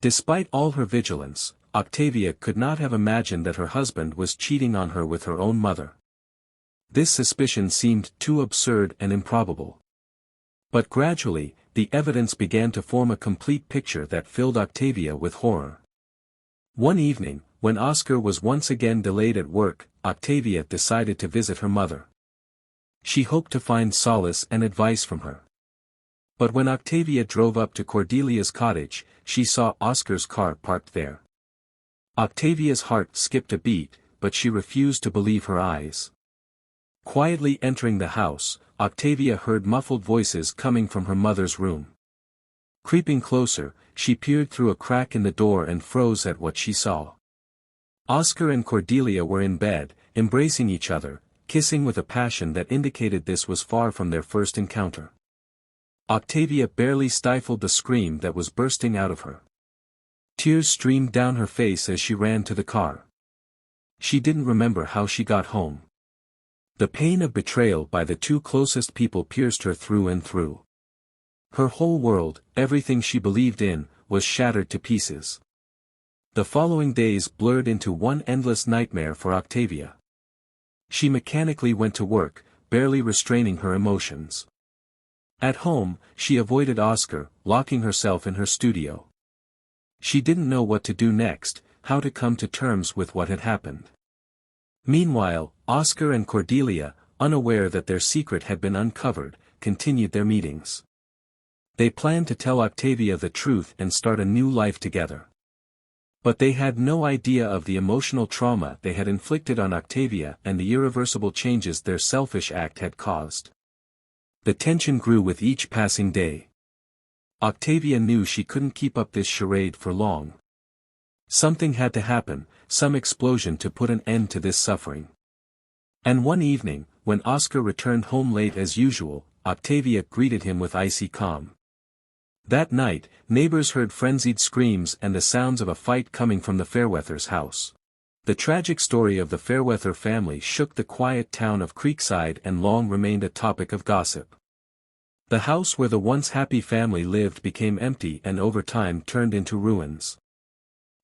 Despite all her vigilance, Octavia could not have imagined that her husband was cheating on her with her own mother. This suspicion seemed too absurd and improbable. But gradually, the evidence began to form a complete picture that filled Octavia with horror. One evening, when Oscar was once again delayed at work, Octavia decided to visit her mother. She hoped to find solace and advice from her. But when Octavia drove up to Cordelia's cottage, she saw Oscar's car parked there. Octavia's heart skipped a beat, but she refused to believe her eyes. Quietly entering the house, Octavia heard muffled voices coming from her mother's room. Creeping closer, she peered through a crack in the door and froze at what she saw. Oscar and Cordelia were in bed, embracing each other, kissing with a passion that indicated this was far from their first encounter. Octavia barely stifled the scream that was bursting out of her. Tears streamed down her face as she ran to the car. She didn't remember how she got home. The pain of betrayal by the two closest people pierced her through and through. Her whole world, everything she believed in, was shattered to pieces. The following days blurred into one endless nightmare for Octavia. She mechanically went to work, barely restraining her emotions. At home, she avoided Oscar, locking herself in her studio. She didn't know what to do next, how to come to terms with what had happened. Meanwhile, Oscar and Cordelia, unaware that their secret had been uncovered, continued their meetings. They planned to tell Octavia the truth and start a new life together. But they had no idea of the emotional trauma they had inflicted on Octavia and the irreversible changes their selfish act had caused. The tension grew with each passing day. Octavia knew she couldn't keep up this charade for long. Something had to happen, some explosion to put an end to this suffering. And one evening, when Oscar returned home late as usual, Octavia greeted him with icy calm. That night, neighbors heard frenzied screams and the sounds of a fight coming from the Fairweathers' house. The tragic story of the Fairweather family shook the quiet town of Creekside and long remained a topic of gossip. The house where the once happy family lived became empty and over time turned into ruins.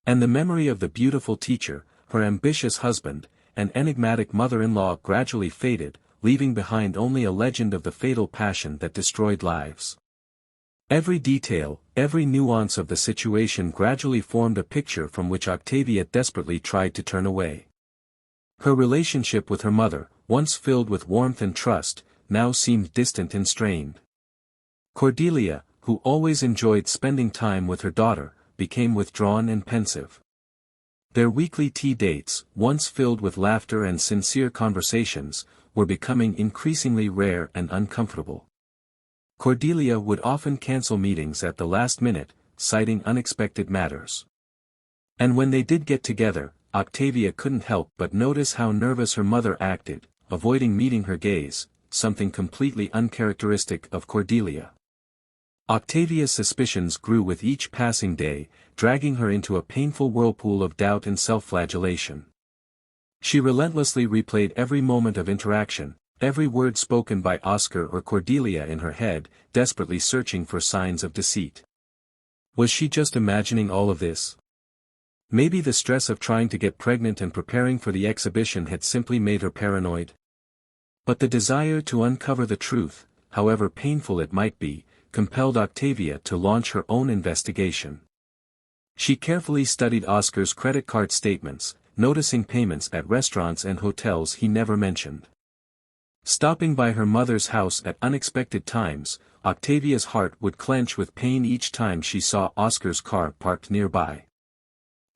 And the memory of the beautiful teacher, her ambitious husband, and enigmatic mother-in-law gradually faded, leaving behind only a legend of the fatal passion that destroyed lives. Every detail, every nuance of the situation gradually formed a picture from which Octavia desperately tried to turn away. Her relationship with her mother, once filled with warmth and trust, now seemed distant and strained. Cordelia, who always enjoyed spending time with her daughter, became withdrawn and pensive. Their weekly tea dates, once filled with laughter and sincere conversations, were becoming increasingly rare and uncomfortable. Cordelia would often cancel meetings at the last minute, citing unexpected matters. And when they did get together, Octavia couldn't help but notice how nervous her mother acted, avoiding meeting her gaze, something completely uncharacteristic of Cordelia. Octavia's suspicions grew with each passing day, dragging her into a painful whirlpool of doubt and self-flagellation. She relentlessly replayed every moment of interaction, every word spoken by Oscar or Cordelia in her head, desperately searching for signs of deceit. Was she just imagining all of this? Maybe the stress of trying to get pregnant and preparing for the exhibition had simply made her paranoid. But the desire to uncover the truth, however painful it might be, compelled Octavia to launch her own investigation. She carefully studied Oscar's credit card statements, noticing payments at restaurants and hotels he never mentioned. Stopping by her mother's house at unexpected times, Octavia's heart would clench with pain each time she saw Oscar's car parked nearby.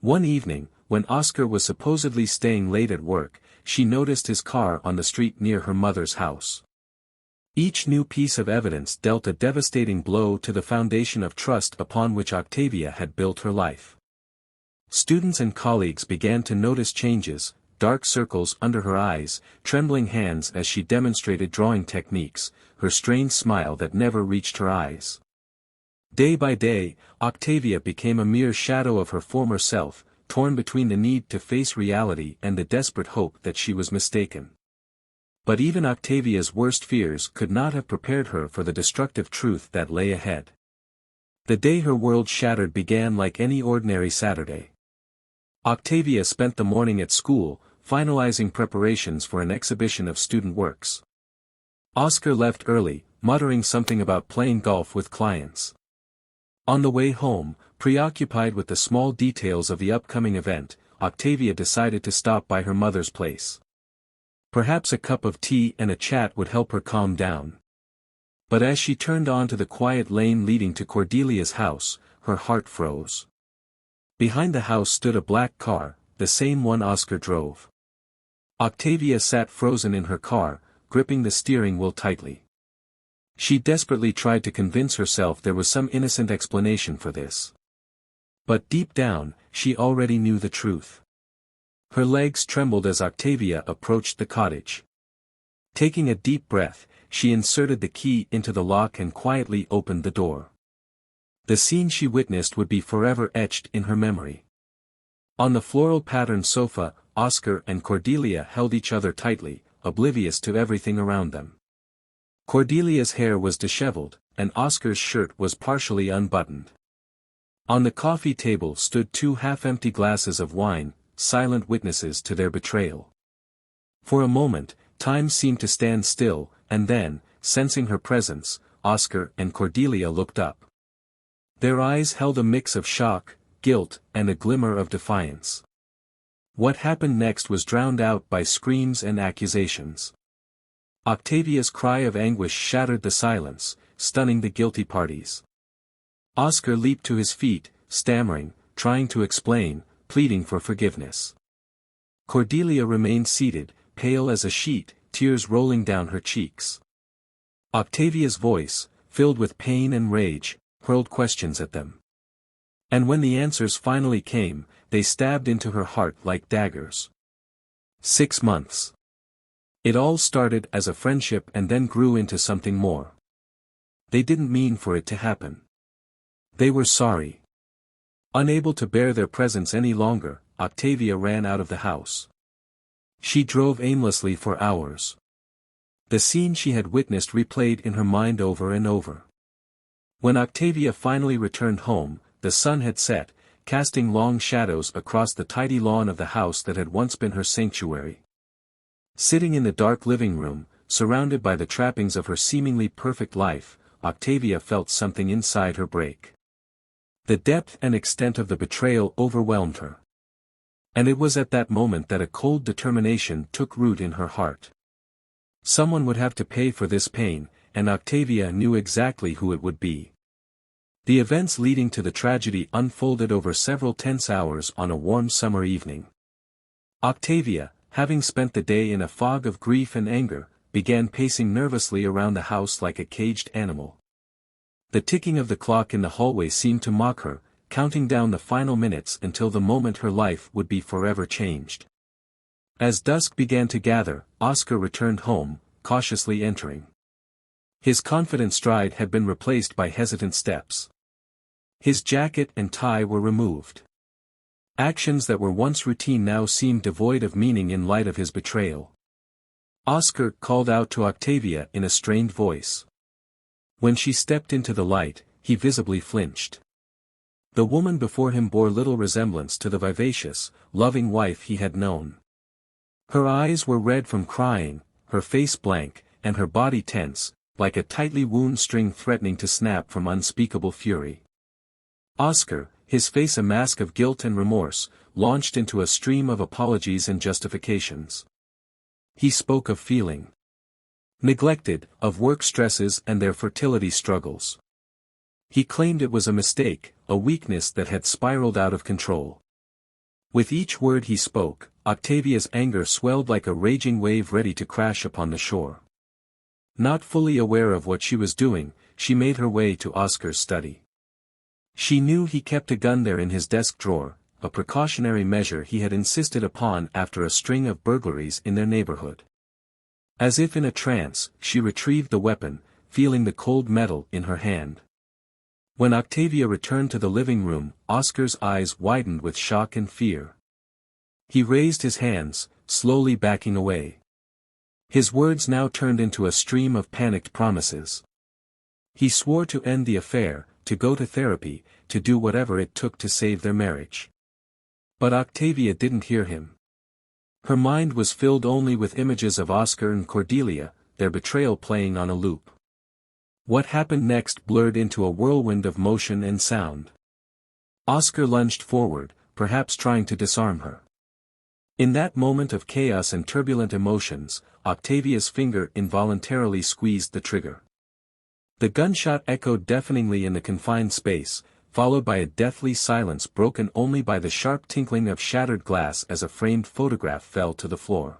One evening, when Oscar was supposedly staying late at work, she noticed his car on the street near her mother's house. Each new piece of evidence dealt a devastating blow to the foundation of trust upon which Octavia had built her life. Students and colleagues began to notice changes, dark circles under her eyes, trembling hands as she demonstrated drawing techniques, her strained smile that never reached her eyes. Day by day, Octavia became a mere shadow of her former self, torn between the need to face reality and the desperate hope that she was mistaken. But even Octavia's worst fears could not have prepared her for the destructive truth that lay ahead. The day her world shattered began like any ordinary Saturday. Octavia spent the morning at school, finalizing preparations for an exhibition of student works. Oscar left early, muttering something about playing golf with clients. On the way home, preoccupied with the small details of the upcoming event, Octavia decided to stop by her mother's place. Perhaps a cup of tea and a chat would help her calm down. But as she turned onto the quiet lane leading to Cordelia's house, her heart froze. Behind the house stood a black car, the same one Oscar drove. Octavia sat frozen in her car, gripping the steering wheel tightly. She desperately tried to convince herself there was some innocent explanation for this. But deep down, she already knew the truth. Her legs trembled as Octavia approached the cottage. Taking a deep breath, she inserted the key into the lock and quietly opened the door. The scene she witnessed would be forever etched in her memory. On the floral-patterned sofa, Oscar and Cordelia held each other tightly, oblivious to everything around them. Cordelia's hair was disheveled, and Oscar's shirt was partially unbuttoned. On the coffee table stood two half-empty glasses of wine, silent witnesses to their betrayal. For a moment, time seemed to stand still, and then, sensing her presence, Oscar and Cordelia looked up. Their eyes held a mix of shock, guilt, and a glimmer of defiance. What happened next was drowned out by screams and accusations. Octavia's cry of anguish shattered the silence, stunning the guilty parties. Oscar leaped to his feet, stammering, trying to explain, pleading for forgiveness. Cordelia remained seated, pale as a sheet, tears rolling down her cheeks. Octavia's voice, filled with pain and rage, hurled questions at them. And when the answers finally came, they stabbed into her heart like daggers. 6 months. It all started as a friendship and then grew into something more. They didn't mean for it to happen. They were sorry. Unable to bear their presence any longer, Octavia ran out of the house. She drove aimlessly for hours. The scene she had witnessed replayed in her mind over and over. When Octavia finally returned home, the sun had set, casting long shadows across the tidy lawn of the house that had once been her sanctuary. Sitting in the dark living room, surrounded by the trappings of her seemingly perfect life, Octavia felt something inside her break. The depth and extent of the betrayal overwhelmed her. And it was at that moment that a cold determination took root in her heart. Someone would have to pay for this pain, and Octavia knew exactly who it would be. The events leading to the tragedy unfolded over several tense hours on a warm summer evening. Octavia, having spent the day in a fog of grief and anger, began pacing nervously around the house like a caged animal. The ticking of the clock in the hallway seemed to mock her, counting down the final minutes until the moment her life would be forever changed. As dusk began to gather, Oscar returned home, cautiously entering. His confident stride had been replaced by hesitant steps. His jacket and tie were removed. Actions that were once routine now seemed devoid of meaning in light of his betrayal. Oscar called out to Octavia in a strained voice. When she stepped into the light, he visibly flinched. The woman before him bore little resemblance to the vivacious, loving wife he had known. Her eyes were red from crying, her face blank, and her body tense, like a tightly wound string threatening to snap from unspeakable fury. Oscar, his face a mask of guilt and remorse, launched into a stream of apologies and justifications. He spoke of feeling neglected, of work stresses and their fertility struggles. He claimed it was a mistake, a weakness that had spiraled out of control. With each word he spoke, Octavia's anger swelled like a raging wave ready to crash upon the shore. Not fully aware of what she was doing, she made her way to Oscar's study. She knew he kept a gun there in his desk drawer, a precautionary measure he had insisted upon after a string of burglaries in their neighborhood. As if in a trance, she retrieved the weapon, feeling the cold metal in her hand. When Octavia returned to the living room, Oscar's eyes widened with shock and fear. He raised his hands, slowly backing away. His words now turned into a stream of panicked promises. He swore to end the affair, to go to therapy, to do whatever it took to save their marriage. But Octavia didn't hear him. Her mind was filled only with images of Oscar and Cordelia, their betrayal playing on a loop. What happened next blurred into a whirlwind of motion and sound. Oscar lunged forward, perhaps trying to disarm her. In that moment of chaos and turbulent emotions, Octavia's finger involuntarily squeezed the trigger. The gunshot echoed deafeningly in the confined space, followed by a deathly silence broken only by the sharp tinkling of shattered glass as a framed photograph fell to the floor.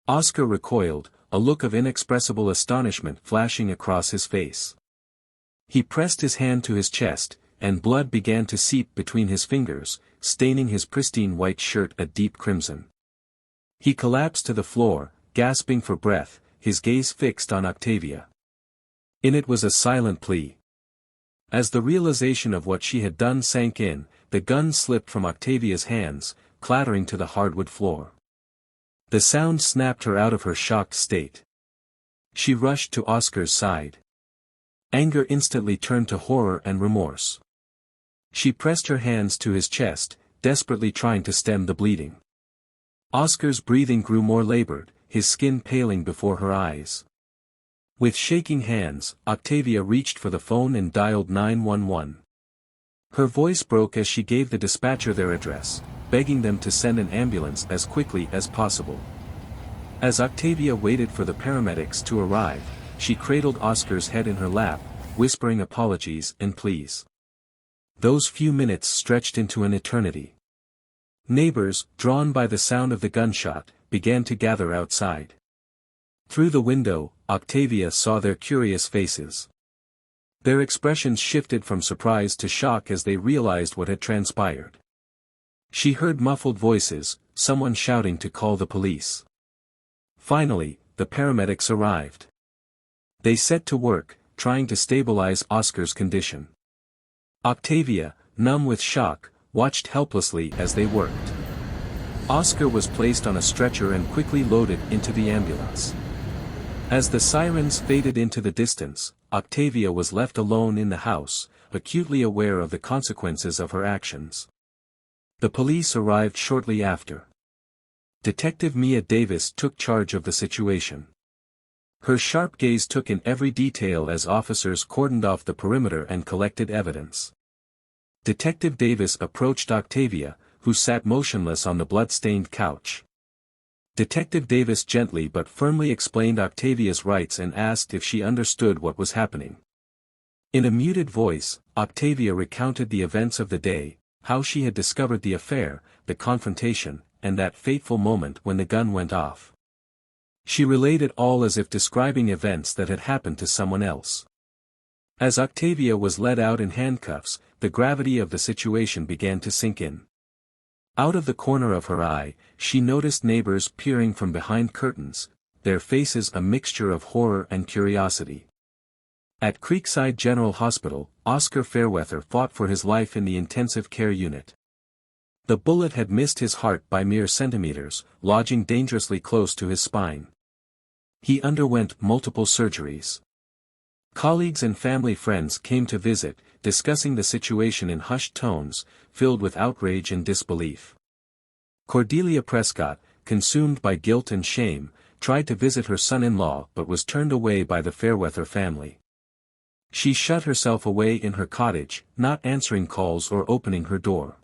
Oscar recoiled, a look of inexpressible astonishment flashing across his face. He pressed his hand to his chest, and blood began to seep between his fingers, staining his pristine white shirt a deep crimson. He collapsed to the floor, gasping for breath, his gaze fixed on Octavia. In it was a silent plea. As the realization of what she had done sank in, the gun slipped from Octavia's hands, clattering to the hardwood floor. The sound snapped her out of her shocked state. She rushed to Oscar's side. Anger instantly turned to horror and remorse. She pressed her hands to his chest, desperately trying to stem the bleeding. Oscar's breathing grew more labored, his skin paling before her eyes. With shaking hands, Octavia reached for the phone and dialed 911. Her voice broke as she gave the dispatcher their address, begging them to send an ambulance as quickly as possible. As Octavia waited for the paramedics to arrive, she cradled Oscar's head in her lap, whispering apologies and pleas. Those few minutes stretched into an eternity. Neighbors, drawn by the sound of the gunshot, began to gather outside. Through the window, Octavia saw their curious faces. Their expressions shifted from surprise to shock as they realized what had transpired. She heard muffled voices, someone shouting to call the police. Finally, the paramedics arrived. They set to work, trying to stabilize Oscar's condition. Octavia, numb with shock, watched helplessly as they worked. Oscar was placed on a stretcher and quickly loaded into the ambulance. As the sirens faded into the distance, Octavia was left alone in the house, acutely aware of the consequences of her actions. The police arrived shortly after. Detective Mia Davis took charge of the situation. Her sharp gaze took in every detail as officers cordoned off the perimeter and collected evidence. Detective Davis approached Octavia, who sat motionless on the blood-stained couch. Detective Davis gently but firmly explained Octavia's rights and asked if she understood what was happening. In a muted voice, Octavia recounted the events of the day, how she had discovered the affair, the confrontation, and that fateful moment when the gun went off. She relayed it all as if describing events that had happened to someone else. As Octavia was led out in handcuffs, the gravity of the situation began to sink in. Out of the corner of her eye, she noticed neighbors peering from behind curtains, their faces a mixture of horror and curiosity. At Creekside General Hospital, Oscar Fairweather fought for his life in the intensive care unit. The bullet had missed his heart by mere centimeters, lodging dangerously close to his spine. He underwent multiple surgeries. Colleagues and family friends came to visit, discussing the situation in hushed tones, filled with outrage and disbelief. Cordelia Prescott, consumed by guilt and shame, tried to visit her son-in-law but was turned away by the Fairweather family. She shut herself away in her cottage, not answering calls or opening her door.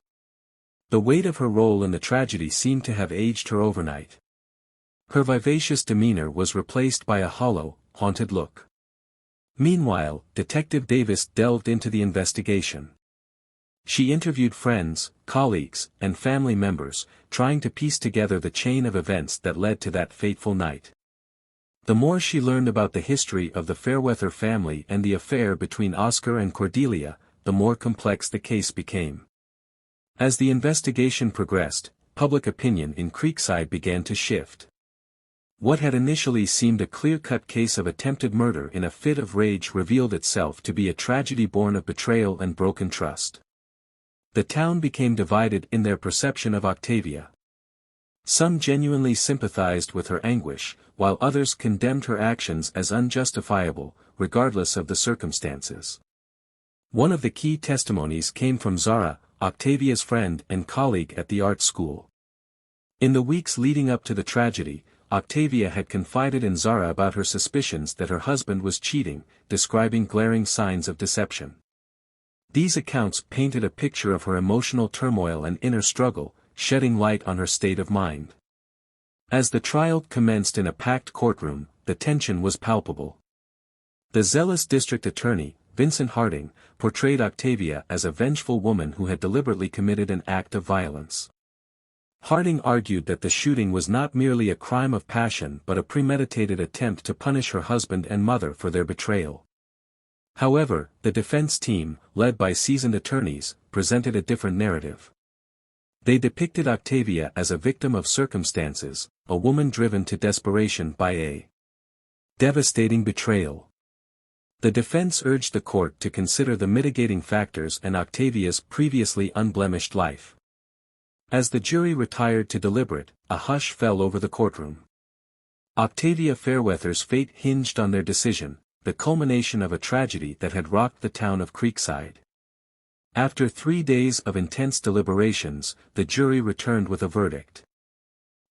The weight of her role in the tragedy seemed to have aged her overnight. Her vivacious demeanor was replaced by a hollow, haunted look. Meanwhile, Detective Davis delved into the investigation. She interviewed friends, colleagues, and family members, trying to piece together the chain of events that led to that fateful night. The more she learned about the history of the Fairweather family and the affair between Oscar and Cordelia, the more complex the case became. As the investigation progressed, public opinion in Creekside began to shift. What had initially seemed a clear-cut case of attempted murder in a fit of rage revealed itself to be a tragedy born of betrayal and broken trust. The town became divided in their perception of Octavia. Some genuinely sympathized with her anguish, while others condemned her actions as unjustifiable, regardless of the circumstances. One of the key testimonies came from Zara, Octavia's friend and colleague at the art school. In the weeks leading up to the tragedy, Octavia had confided in Zara about her suspicions that her husband was cheating, describing glaring signs of deception. These accounts painted a picture of her emotional turmoil and inner struggle, shedding light on her state of mind. As the trial commenced in a packed courtroom, the tension was palpable. The zealous district attorney, Vincent Harding, portrayed Octavia as a vengeful woman who had deliberately committed an act of violence. Harding argued that the shooting was not merely a crime of passion but a premeditated attempt to punish her husband and mother for their betrayal. However, the defense team, led by seasoned attorneys, presented a different narrative. They depicted Octavia as a victim of circumstances, a woman driven to desperation by a devastating betrayal. The defense urged the court to consider the mitigating factors and Octavia's previously unblemished life. As the jury retired to deliberate, a hush fell over the courtroom. Octavia Fairweather's fate hinged on their decision, the culmination of a tragedy that had rocked the town of Creekside. After 3 days of intense deliberations, the jury returned with a verdict.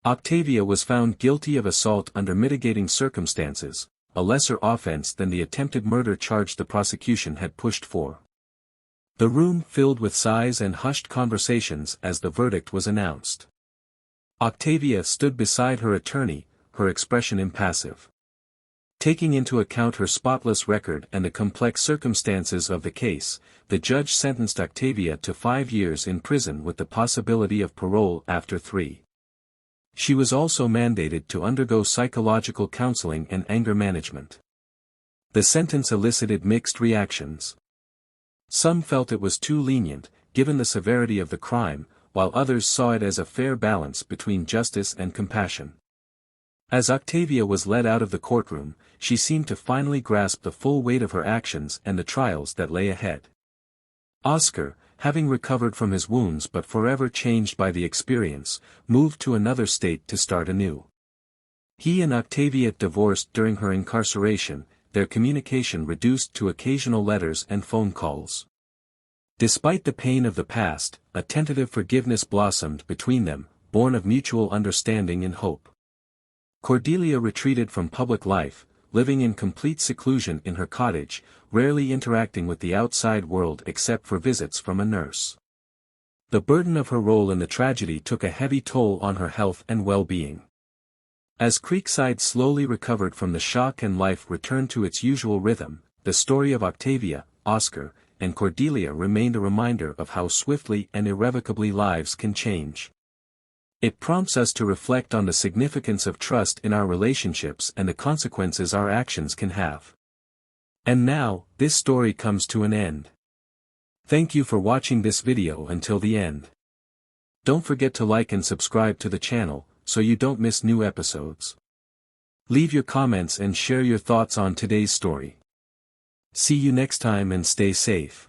Octavia was found guilty of assault under mitigating circumstances, a lesser offense than the attempted murder charge the prosecution had pushed for. The room filled with sighs and hushed conversations as the verdict was announced. Octavia stood beside her attorney, her expression impassive. Taking into account her spotless record and the complex circumstances of the case, the judge sentenced Octavia to 5 years in prison with the possibility of parole after 3. She was also mandated to undergo psychological counseling and anger management. The sentence elicited mixed reactions. Some felt it was too lenient, given the severity of the crime, while others saw it as a fair balance between justice and compassion. As Octavia was led out of the courtroom, she seemed to finally grasp the full weight of her actions and the trials that lay ahead. Oscar, having recovered from his wounds but forever changed by the experience, moved to another state to start anew. He and Octavia divorced during her incarceration, their communication reduced to occasional letters and phone calls. Despite the pain of the past, a tentative forgiveness blossomed between them, born of mutual understanding and hope. Cordelia retreated from public life, living in complete seclusion in her cottage, rarely interacting with the outside world except for visits from a nurse. The burden of her role in the tragedy took a heavy toll on her health and well-being. As Creekside slowly recovered from the shock and life returned to its usual rhythm, the story of Octavia, Oscar, and Cordelia remained a reminder of how swiftly and irrevocably lives can change. It prompts us to reflect on the significance of trust in our relationships and the consequences our actions can have. And now, this story comes to an end. Thank you for watching this video until the end. Don't forget to like and subscribe to the channel, so you don't miss new episodes. Leave your comments and share your thoughts on today's story. See you next time and stay safe.